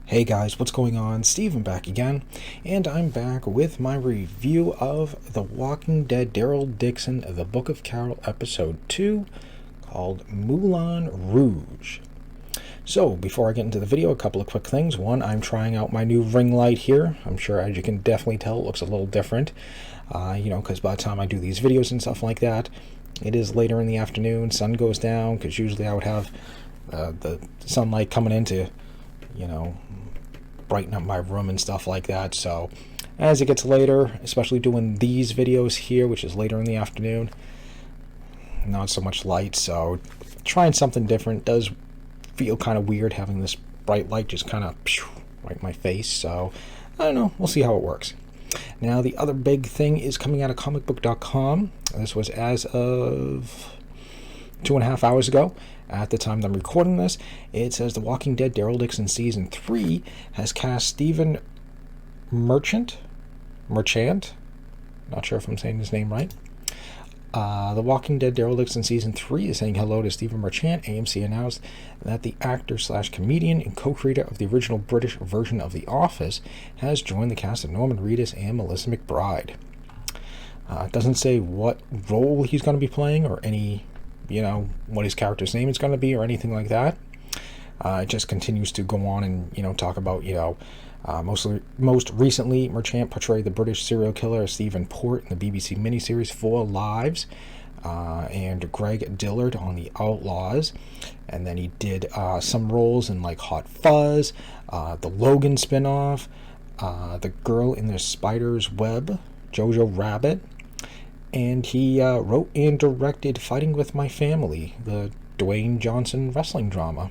Hey guys, what's going on? Steven back again, and I'm back with my review of The Walking Dead Daryl Dixon, The Book of Carol, Episode 2, called Moulin Rouge. So, before I get into the video, a couple of quick things. One, I'm trying out my new ring light here. I'm sure, as you can definitely tell, it looks a little different, because by the time I do these videos and stuff like that, it is later in the afternoon, sun goes down, because usually I would have the sunlight coming into brighten up my room and stuff like that. So as it gets later, especially doing these videos here, which is later in the afternoon, not so much light, so trying something different. Does feel kind of weird having this bright light just kind of right in my face, so I don't know, we'll see how it works. Now, the other big thing is coming out of comicbook.com. This was as of 2.5 hours ago. At the time that I'm recording this, it says The Walking Dead Daryl Dixon Season 3 has cast Stephen Merchant, not sure if I'm saying his name right. The Walking Dead Daryl Dixon Season 3 is saying hello to Stephen Merchant. AMC announced that the actor/comedian and co-creator of the original British version of The Office has joined the cast of Norman Reedus and Melissa McBride. It doesn't say what role he's going to be playing or any what his character's name is going to be or anything like that. It just continues to go on and talk about most recently Merchant portrayed the British serial killer Stephen Port in the BBC miniseries 4 Lives, and Greg Dillard on The Outlaws, and then he did some roles in like Hot Fuzz, the Logan spinoff, The Girl in the Spider's Web, Jojo Rabbit. And he wrote and directed Fighting With My Family, the Dwayne Johnson wrestling drama.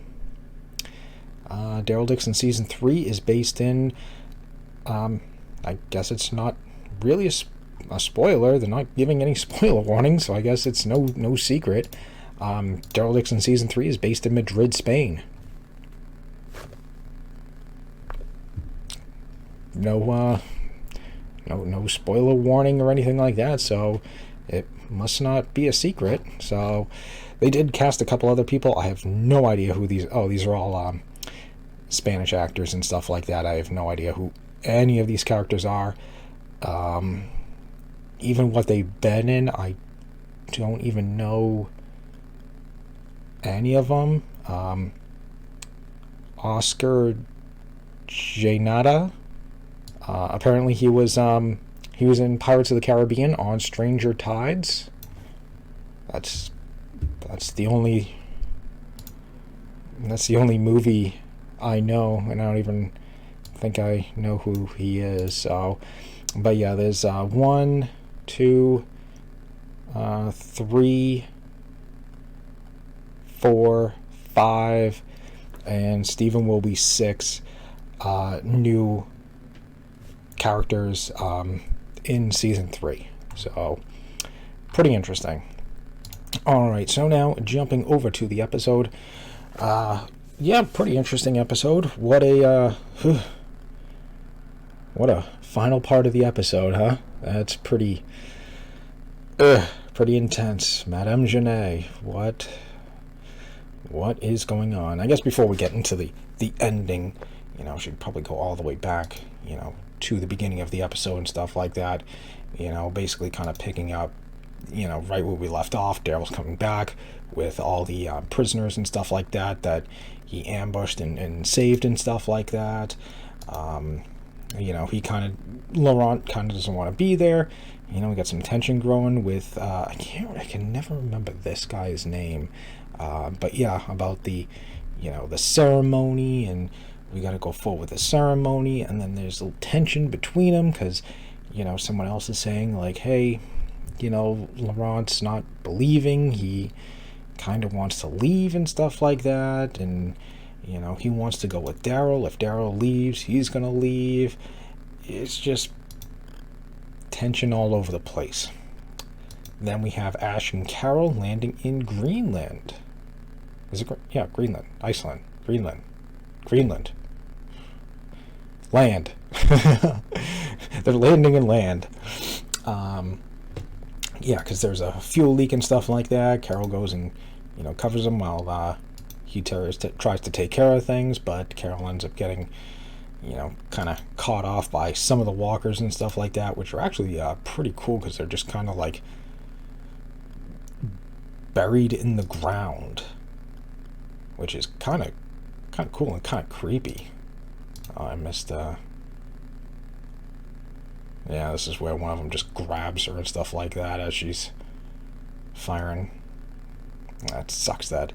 Daryl Dixon Season 3 is based in, I guess it's not really a spoiler. They're not giving any spoiler warnings, so I guess it's no secret. Daryl Dixon Season 3 is based in Madrid, Spain. No spoiler warning or anything like that, so it must not be a secret. So they did cast a couple other people. I have no idea who these are all Spanish actors and stuff like that. I have no idea who any of these characters are. Even what they've been in, I don't even know any of them. Oscar Janata. Apparently he was in Pirates of the Caribbean on Stranger Tides. That's the only movie I know, and I don't even think I know who he is. So, but yeah, there's 1, 2, 3, 4, 5, and Stephen will be 6 new characters in Season 3. So, pretty interesting. Alright, so now jumping over to the episode. Pretty interesting episode. What a final part of the episode, huh? That's pretty intense. Madame Genet, what is going on? I guess before we get into the ending, should probably go all the way back, to the beginning of the episode and stuff like that. Basically kind of picking up, right where we left off. Daryl's coming back with all the prisoners and stuff like that he ambushed and saved and stuff like that. Laurent kind of doesn't want to be there. We got some tension growing with, I can never remember this guy's name. But yeah, about the ceremony, and we got to go forward with the ceremony, and then there's a little tension between them because, someone else is saying like, hey, Laurent's not believing, he kind of wants to leave and stuff like that, and, he wants to go with Daryl. If Daryl leaves, he's going to leave. It's just tension all over the place. Then we have Ash and Carol landing in Greenland. Is it? Yeah, Greenland. Iceland. Greenland. Land. They're landing in land. Because there's a fuel leak and stuff like that. Carol goes and covers them while he tries to take care of things, but Carol ends up getting, kind of caught off by some of the walkers and stuff like that, which are actually pretty cool because they're just kind of like buried in the ground, which is kind of cool and kind of creepy. Oh, I missed. Yeah, this is where one of them just grabs her and stuff like that as she's firing. That sucks that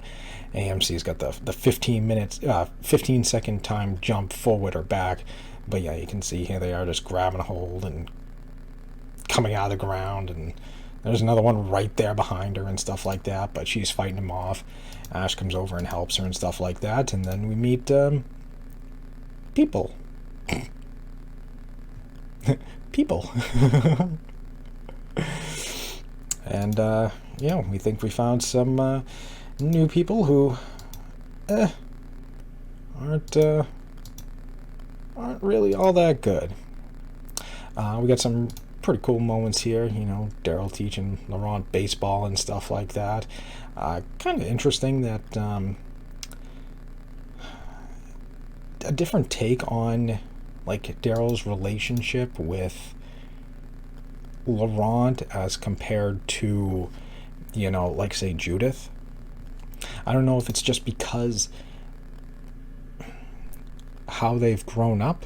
AMC's got the 15 second time jump forward or back. But yeah, you can see here they are just grabbing a hold and coming out of the ground, and there's another one right there behind her and stuff like that, but she's fighting him off. Ash comes over and helps her and stuff like that, and then we meet people. People. And we think we found some new people who aren't really all that good. We got some pretty cool moments here, Daryl teaching Laurent baseball and stuff like that. Kind of interesting that a different take on like Daryl's relationship with Laurent as compared to, like say Judith. I don't know if it's just because how they've grown up,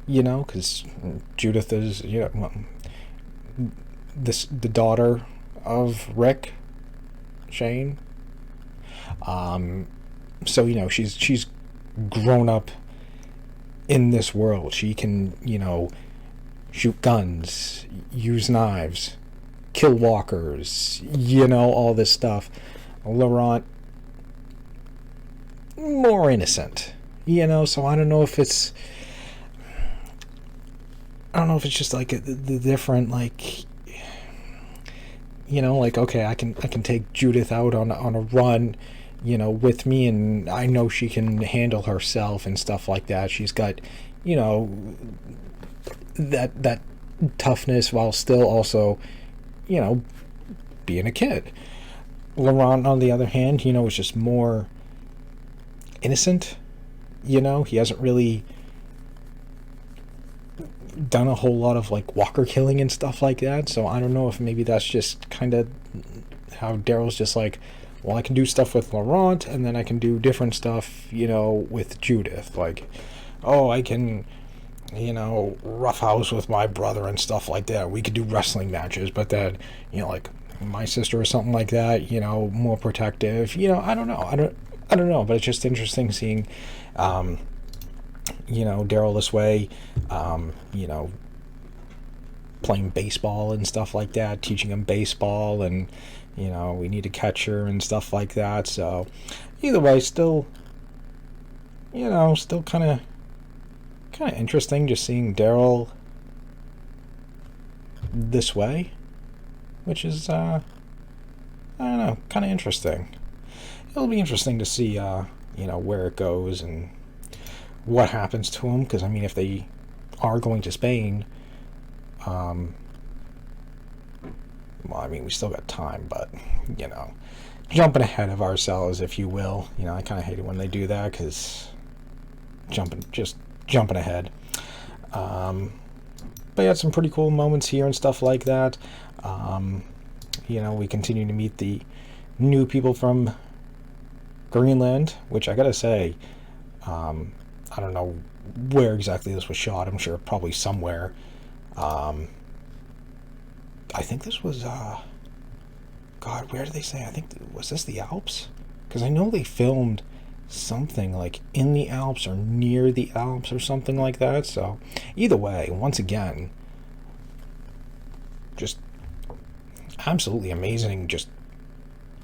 because Judith is, the daughter of Rick Shane. So, she's grown up in this world. She can, shoot guns, use knives, kill walkers, all this stuff. Laurent, more innocent, so I don't know if it's just like the different, like, like, okay, I can take Judith out on a run, with me, and I know she can handle herself and stuff like that. She's got, that toughness while still also, being a kid. Laurent, on the other hand, is just more innocent. He hasn't really done a whole lot of like walker killing and stuff like that. So I don't know if maybe that's just kind of how Daryl's just like, well, I can do stuff with Laurent, and then I can do different stuff, with Judith. Like, oh, I can, roughhouse with my brother and stuff like that. We could do wrestling matches, but then, like my sister or something like that, more protective. I don't know. I don't know, but it's just interesting seeing, Daryl this way, playing baseball and stuff like that, teaching him baseball, and we need a catcher and stuff like that. So either way, still kind of interesting just seeing Daryl this way, which is I don't know, kind of interesting. It'll be interesting to see where it goes and what happens to him, because I mean, if they are going to Spain, well, I mean, we still got time, but, jumping ahead of ourselves, if you will. I kind of hate it when they do that, because jumping ahead. But you had some pretty cool moments here and stuff like that. We continue to meet the new people from Greenland, which I gotta say, I don't know where exactly this was shot. I'm sure probably somewhere. I think this was, God, where did they say? I think, was this the Alps? Because I know they filmed something like in the Alps or near the Alps or something like that. So either way, once again, just absolutely amazing, just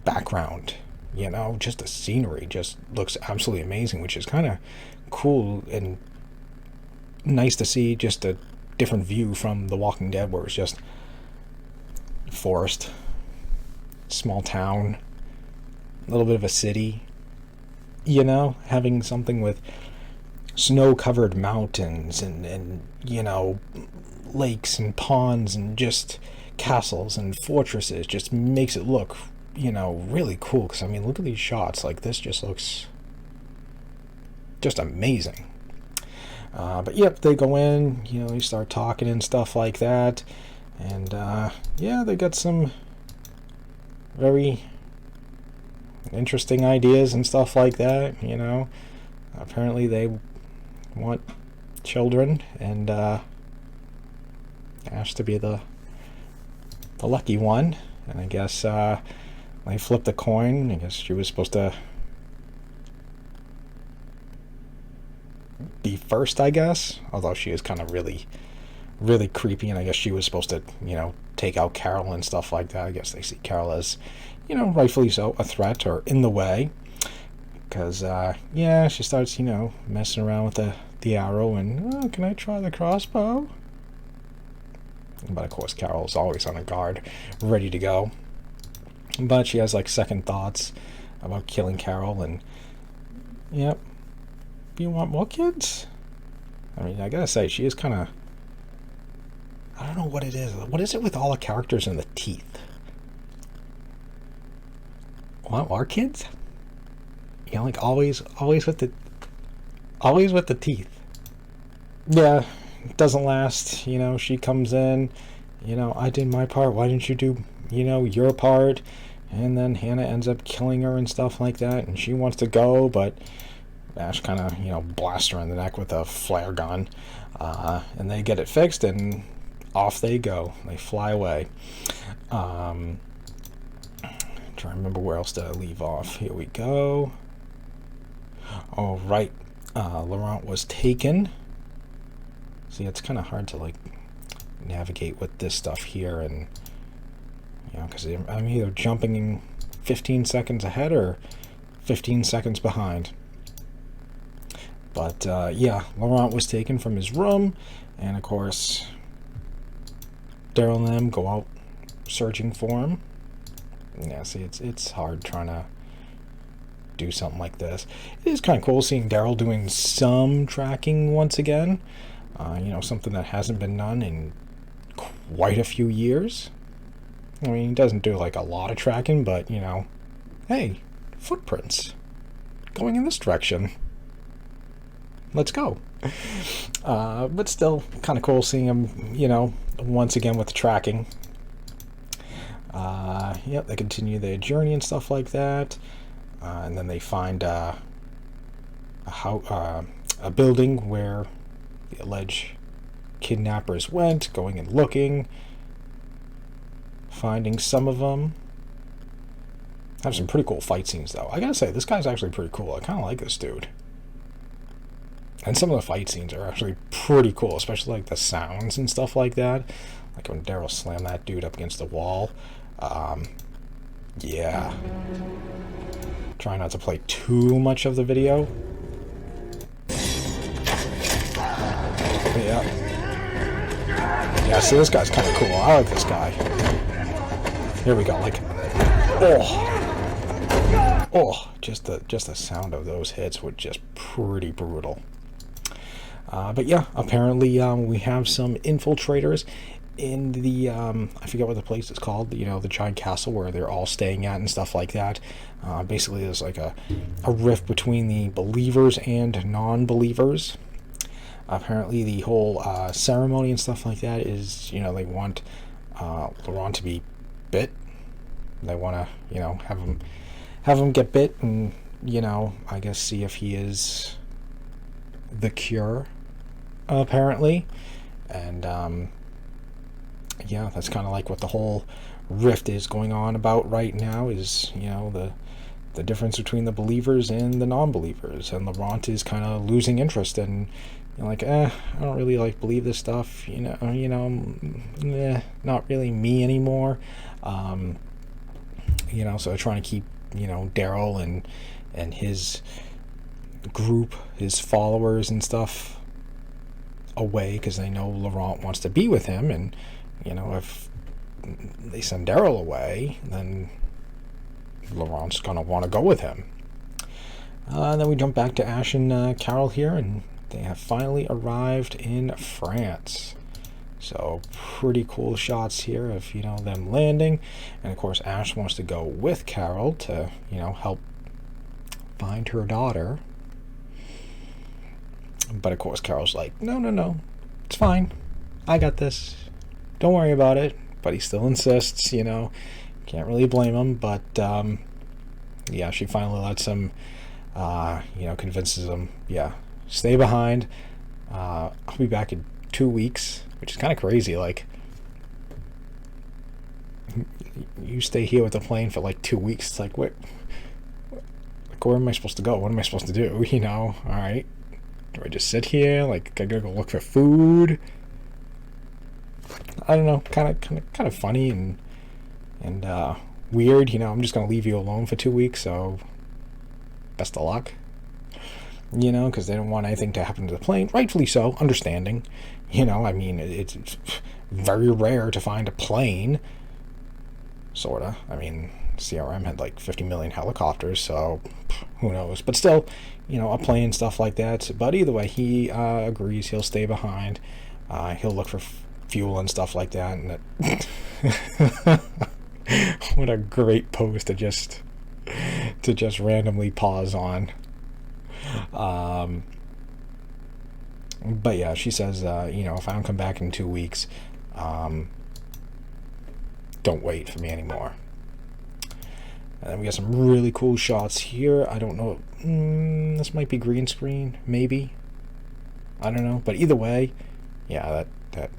background, just the scenery just looks absolutely amazing, which is kind of cool and nice to see, just a different view from The Walking Dead, where it's just forest, small town, a little bit of a city, having something with snow-covered mountains and lakes and ponds and just castles and fortresses just makes it look you know, really cool, because I mean, look at these shots. Like, this just looks just amazing. But yep, they go in, you know, they start talking and stuff like that, and yeah, they got some very interesting ideas and stuff like that. You know, apparently they want children, and Ash to be the lucky one. And I guess they flipped a coin. I guess she was supposed to be first, I guess, although she is kind of really creepy, and I guess she was supposed to, you know, take out Carol and stuff like that. I guess they see Carol as, you know, rightfully so, a threat or in the way, because yeah, she starts, you know, messing around with the arrow, and oh, can I try the crossbow? But of course, Carol's always on a guard, ready to go. But she has like second thoughts about killing Carol, and yep. You want more kids? I mean, I gotta say, she is kind of, I don't know what it is. What is it with all the characters and the teeth? Want more kids? You know, like always with the teeth. Yeah, it doesn't last. You know, she comes in, you know, I did my part, why didn't you do, you know, your part? And then Hannah ends up killing her and stuff like that, and she wants to go, but Ash kind of, you know, blasts her in the neck with a flare gun, and they get it fixed, and off they go. They fly away. Trying to remember where else did I leave off. Here we go. Oh, right. Laurent was taken. See, it's kind of hard to, like, navigate with this stuff here, and, you know, because I'm either jumping 15 seconds ahead or 15 seconds behind. But, yeah, Laurent was taken from his room, and, of course, Daryl and them go out searching for him. Yeah, see, it's hard trying to do something like this. It is kind of cool seeing Daryl doing some tracking once again. You know, something that hasn't been done in quite a few years. I mean, he doesn't do, like, a lot of tracking, but, you know, hey, footprints going in this direction. Let's go. But still kind of cool seeing him, you know, once again with the tracking. Yep, they continue their journey and stuff like that. And then they find a building where the alleged kidnappers went, going and looking, finding some of them. Have some pretty cool fight scenes, though. I gotta say, this guy's actually pretty cool. I kind of like this dude. And some of the fight scenes are actually pretty cool, especially like the sounds and stuff like that. Like when Daryl slammed that dude up against the wall. Yeah. Try not to play too much of the video. Yeah. Yeah, see, this guy's kind of cool. I like this guy. Here we go. Like, oh, just the sound of those hits were just pretty brutal. But yeah, apparently we have some infiltrators in the, I forget what the place is called, you know, the giant castle where they're all staying at and stuff like that. Basically, there's like a rift between the believers and non-believers. Apparently, the whole ceremony and stuff like that is, you know, they want Laurent to be bit. They want to, you know, have him get bit and, you know, I guess see if he is the cure, apparently. And yeah, that's kind of like what the whole rift is going on about right now, is, you know, the difference between the believers and the non-believers. And Laurent is kind of losing interest, and, you know, like, I don't really like believe this stuff, you know, not really me anymore. You know, so trying to keep, you know, Daryl and his group, his followers and stuff away, because they know Laurent wants to be with him. And, you know, if they send Daryl away, then Laurent's gonna want to go with him. Then we jump back to Ash and Carol here, and they have finally arrived in France. So pretty cool shots here of, them landing. And of course Ash wants to go with Carol to, help find her daughter. But of course Carol's like, no, it's fine, I got this, don't worry about it. But he still insists, can't really blame him. But yeah, she finally lets him, convinces him, stay behind. I'll be back in 2 weeks, which is kind of crazy. Like, you stay here with the plane for like 2 weeks. It's like, what? Like, where am I supposed to go? What am I supposed to do? All right. Do I just sit here? Like, I gotta go look for food? I don't know. Kind of funny and weird. I'm just gonna leave you alone for 2 weeks. So, best of luck. Because they don't want anything to happen to the plane. Rightfully so, understanding. It's very rare to find a plane, sorta. CRM had like 50 million helicopters, so who knows. But still, a plane, stuff like that. But either way, he agrees he'll stay behind. He'll look for fuel and stuff like that. And what a great pose to just randomly pause on. But yeah, she says, if I don't come back in 2 weeks, don't wait for me anymore. And then we got some really cool shots here. I don't know. This might be green screen, maybe. I don't know. But either way, yeah, that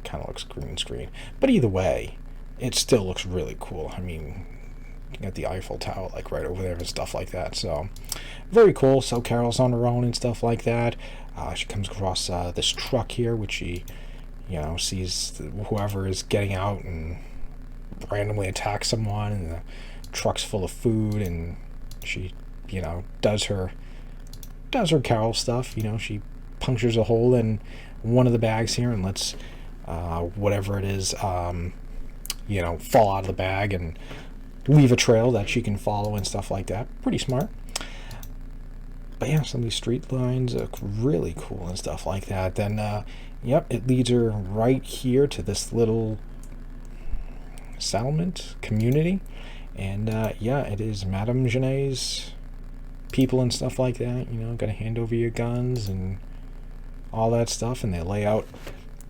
kind of looks green screen. But either way, it still looks really cool. You got the Eiffel Tower like right over there and stuff like that. So very cool. So Carol's on her own and stuff like that. She comes across this truck here, which she sees whoever is getting out and randomly attacks someone, and the truck's full of food, and she does her Carol stuff. She punctures a hole in one of the bags here and lets whatever it is fall out of the bag and leave a trail that she can follow and stuff like that. Pretty smart. But yeah, some of these street lines look really cool and stuff like that. Then it leads her right here to this little settlement community, and it is Madame Genet's people and stuff like that. Gotta hand over your guns and all that stuff, and they lay out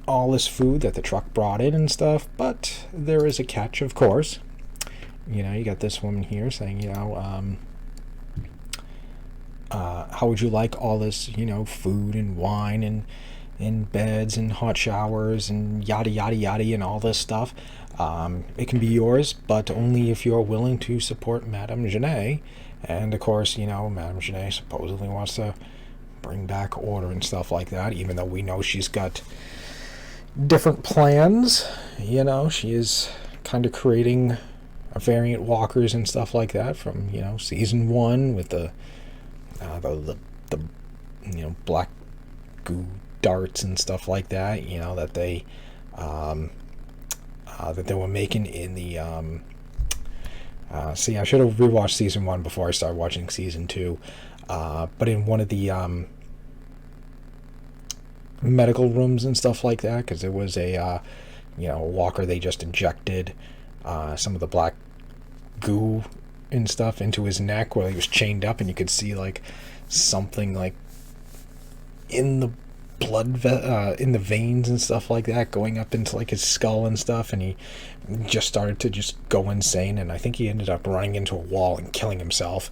all this food that the truck brought in and stuff. But there is a catch, of course. You got this woman here saying, how would you like all this, food and wine and beds and hot showers and yada yada yada and all this stuff. It can be yours, but only if you're willing to support Madame Genet. And of course, Madame Genet supposedly wants to bring back order and stuff like that, even though we know she's got different plans. She is kind of creating a variant walkers and stuff like that from season 1 with the black goo darts and stuff like that, that they were making in the see, I should have rewatched season 1 before I started watching season 2. But in one of the medical rooms and stuff like that, because there was a walker, they just injected some of the black goo and stuff into his neck where he was chained up, and you could see like something like in the blood in the veins and stuff like that going up into like his skull and stuff, and he just started to just go insane, and I think he ended up running into a wall and killing himself.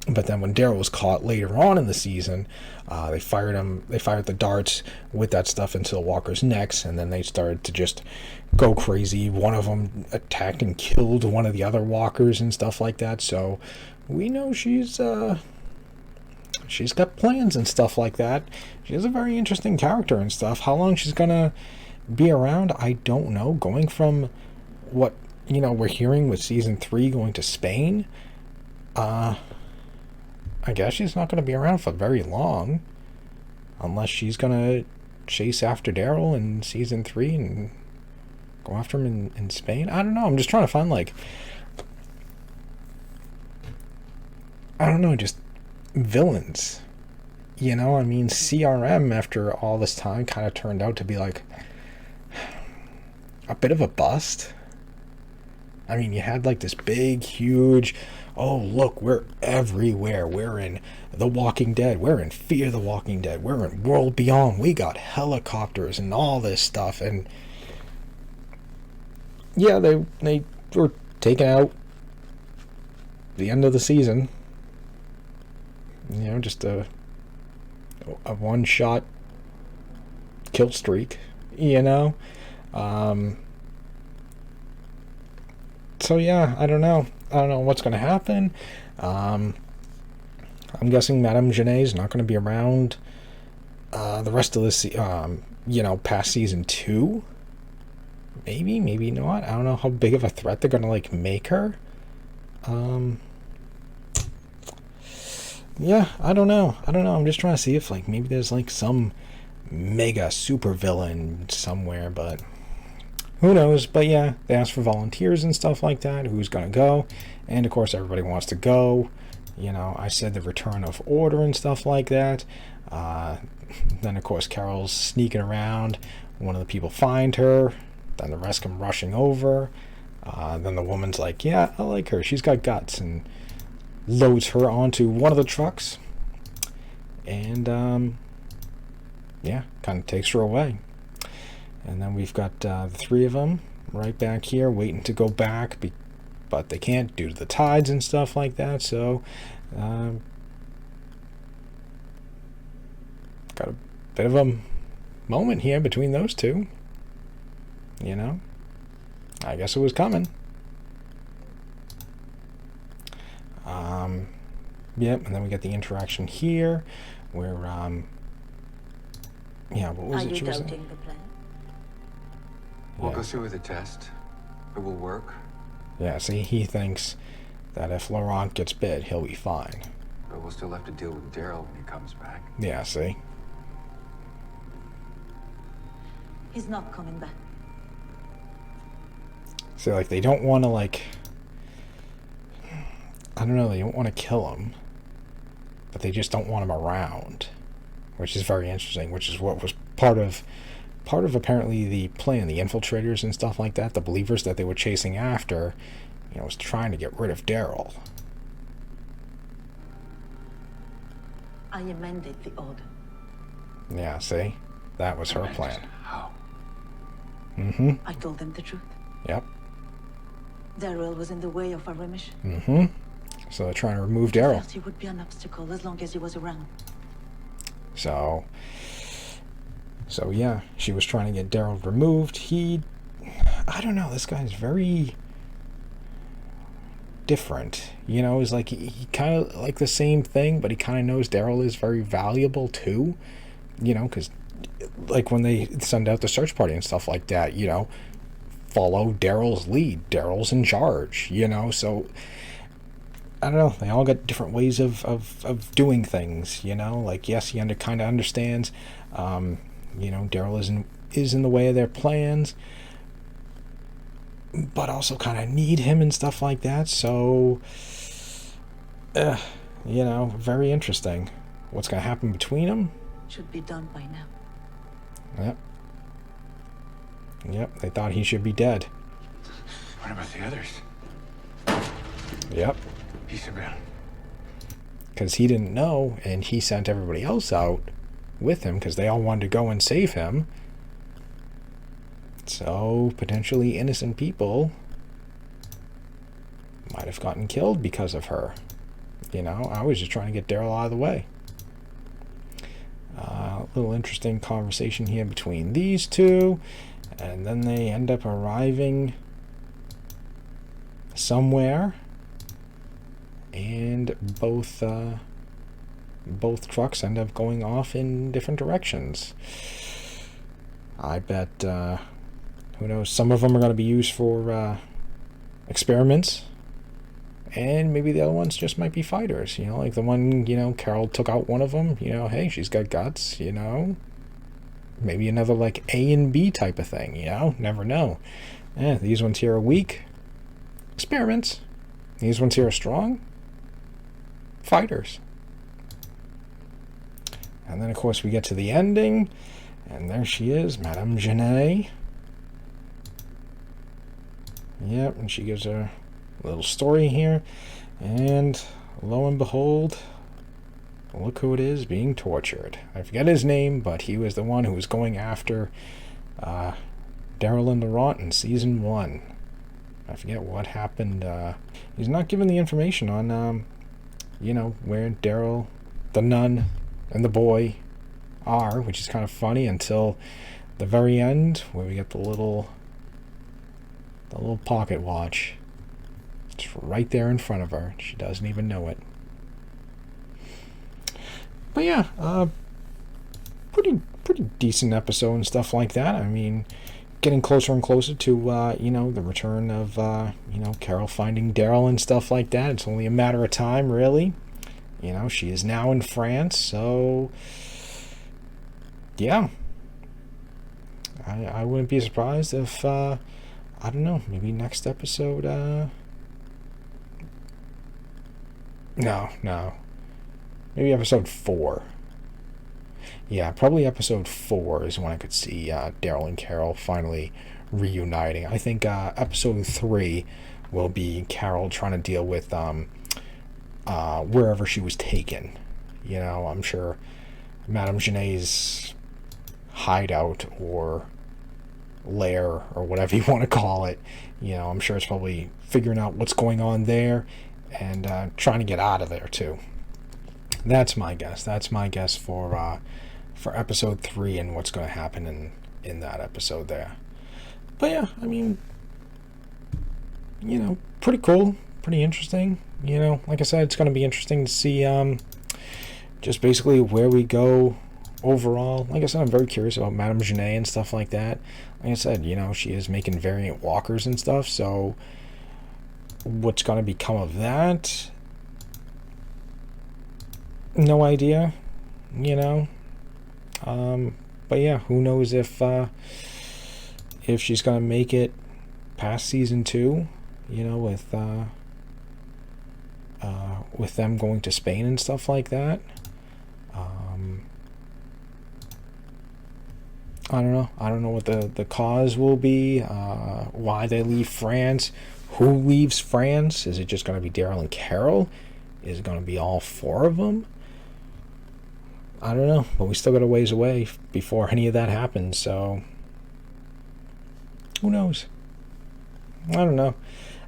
But then when Daryl was caught later on in the season, they fired the darts with that stuff into the walkers' necks, and then they started to just go crazy. One of them attacked and killed one of the other walkers and stuff like that. So we know she's got plans and stuff like that. She's a very interesting character and stuff. How long she's gonna be around, I don't know. Going from what we're hearing with season 3 going to Spain, I guess she's not going to be around for very long, unless she's going to chase after Daryl in season 3 and go after him in Spain. I don't know. I'm just trying to find just villains You know, I mean, CRM after all this time kind of turned out to be like a bit of a bust. I mean, you had like this big, huge, oh, look, we're everywhere. We're in The Walking Dead. We're in Fear the Walking Dead. We're in World Beyond. We got helicopters and all this stuff. And yeah, they were taking out the end of the season. You know, just a one-shot kill streak, you know? So yeah, I don't know. I don't know what's going to happen. I'm guessing Madame Genet is not going to be around the rest of this, you know, past season 2. Maybe not. I don't know how big of a threat they're going to, like, make her. Yeah, I don't know. I'm just trying to see if, like, maybe there's, like, some mega super villain somewhere, but who knows. But yeah, they asked for volunteers and stuff like that. Who's going to go? And, of course, everybody wants to go. You know, I said the return of order and stuff like that. Then, of course, Carol's sneaking around. One of the people find her. Then the rest come rushing over. Then the woman's like, yeah, I like her. She's got guts. And loads her onto one of the trucks. And, yeah, kind of takes her away. And then we've got the 3 of them right back here waiting to go back. But they can't due to the tides and stuff like that. So, got a bit of a moment here between those two. You know, I guess it was coming. Yep, and then we get the interaction here, where yeah, what was it? Are you doubting the plan? We'll go through with the test. It will work. Yeah, see, he thinks that if Laurent gets bit, he'll be fine. But we'll still have to deal with Daryl when he comes back. Yeah, see. He's not coming back. So, like, they don't want to, like, I don't know, they don't want to kill him, but they just don't want him around, which is very interesting, which is what was part of apparently the plan, the infiltrators and stuff like that, the believers that they were chasing after, you know, was trying to get rid of Daryl. I amended the order. Yeah, see? That was her plan. How? Mm-hmm. I told them the truth. Yep. Daryl was in the way of our mission. Mm-hmm. So they're trying to remove I Daryl. felt he would be an obstacle as long as he was around. So yeah, she was trying to get Daryl removed. I don't know, this guy's very different. You know, it's like he kind of like the same thing, but he kind of knows Daryl is very valuable too. You know, because like when they send out the search party and stuff like that, you know, follow Daryl's lead. Daryl's in charge, you know, so I don't know. They all got different ways of doing things, you know. Like, yes, he kind of understands. You know, Daryl is in the way of their plans, but also kind of need him and stuff like that. So, you know, very interesting. What's going to happen between them? Should be done by now. Yep. Yep. They thought he should be dead. What about the others? Yep. He's around. Because he didn't know, and he sent everybody else out with him because they all wanted to go and save him. So, potentially innocent people might have gotten killed because of her. You know, I was just trying to get Daryl out of the way. A little interesting conversation here between these two. And then they end up arriving somewhere. And both trucks end up going off in different directions. I bet, who knows, some of them are going to be used for experiments, and maybe the other ones just might be fighters, you know, like the one, you know, Carol took out one of them, you know, hey, she's got guts, you know, maybe another like A and B type of thing, you know, never know. These ones here are weak, experiments. These ones here are strong, fighters. And then, of course, we get to the ending, and there she is, Madame Genet. Yep, and she gives a little story here, and lo and behold, look who it is being tortured. I forget his name, but he was the one who was going after Daryl and Laurent in season 1. I forget what happened. He's not given the information on, where Daryl, the nun, and the boy are, which is kind of funny until the very end, where we get the little pocket watch. It's right there in front of her. She doesn't even know it. But yeah, pretty decent episode and stuff like that. I mean, getting closer and closer to the return of Carol finding Daryl and stuff like that. It's only a matter of time, really. She is now in France, so yeah. I wouldn't be surprised if I don't know, maybe next episode no. Maybe episode 4. Yeah, probably episode 4 is when I could see Daryl and Carol finally reuniting. I think episode 3 will be Carol trying to deal with wherever she was taken. I'm sure Madame Genet's hideout or lair or whatever you want to call it. I'm sure it's probably figuring out what's going on there and trying to get out of there too. That's my guess. That's my guess for episode 3 and what's going to happen in that episode there. But yeah, I mean, pretty cool, pretty interesting. Like I said, it's going to be interesting to see just basically where we go overall. Like I said, I'm very curious about Madame Genet and stuff like that. Like I said, she is making variant walkers and stuff, so what's going to become of that? No idea, but yeah, who knows if she's gonna make it past season 2, with them going to Spain and stuff like that. I don't know what the cause will be, why they leave France, who leaves France. Is it just gonna be Daryl and Carol? Is it gonna be all 4 of them? I don't know, but we still got a ways away before any of that happens, so who knows? I don't know.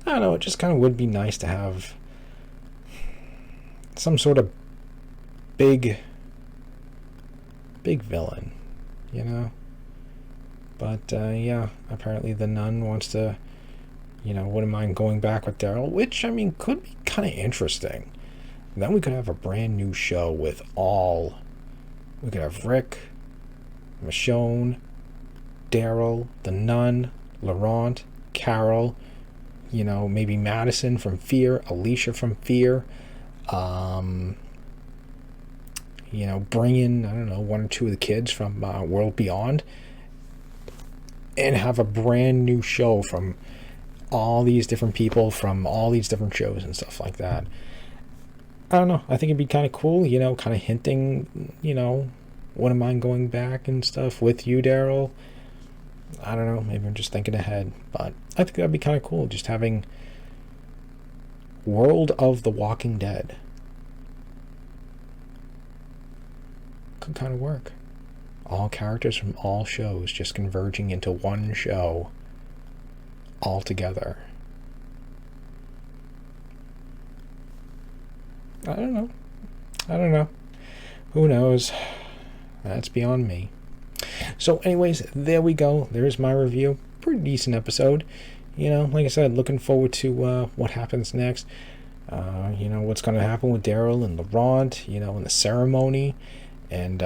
It just kind of would be nice to have some sort of big villain, But, yeah, apparently the nun wants to, wouldn't mind going back with Daryl, which, I mean, could be kind of interesting. Then we could have a brand new show with we could have Rick, Michonne, Daryl, the nun, Laurent, Carol, maybe Madison from Fear, Alicia from Fear, bring in, I don't know, 1 or 2 of the kids from World Beyond, and have a brand new show from all these different people from all these different shows and stuff like that. I don't know. I think it'd be kind of cool, kind of hinting, wouldn't mind going back and stuff with you, Daryl. I don't know. Maybe I'm just thinking ahead. But I think that'd be kind of cool, just having World of the Walking Dead. Could kind of work. All characters from all shows just converging into one show all together. I don't know. Who knows? That's beyond me. So anyways, there we go. There's my review. Pretty decent episode. Like I said, looking forward to what happens next. What's going to happen with Daryl and Laurent, in the ceremony. And,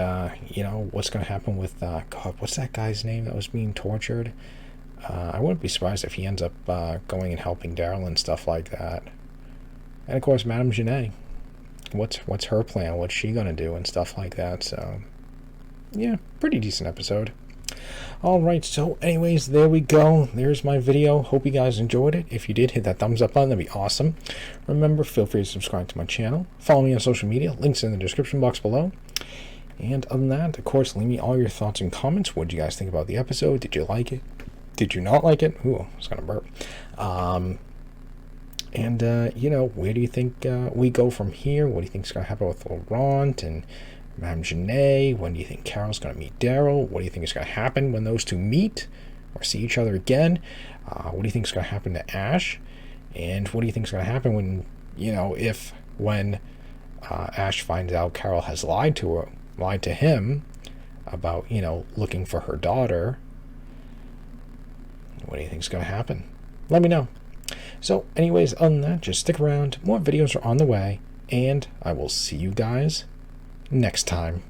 what's going to happen with, God, what's that guy's name that was being tortured? I wouldn't be surprised if he ends up going and helping Daryl and stuff like that. And, of course, Madame Genet. What's her plan? What's she going to do and stuff like that? So, yeah, pretty decent episode. Alright, so anyways, there we go. There's my video. Hope you guys enjoyed it. If you did, hit that thumbs up button. That'd be awesome. Remember, feel free to subscribe to my channel. Follow me on social media. Links in the description box below. And other than that, of course, leave me all your thoughts and comments. What did you guys think about the episode? Did you like it? Did you not like it? Ooh, I was going to burp. You know, where do you think we go from here? What do you think's going to happen with Laurent and Madame Genet? When do you think Carol's going to meet Daryl? What do you think is going to happen when those two meet or see each other again? What do you think is going to happen to Ash? And what do you think is going to happen when, you know, when Ash finds out Carol has lied to him about, you know, looking for her daughter? What do you think is going to happen? Let me know. So anyways, other than that, just stick around. More videos are on the way, and I will see you guys next time.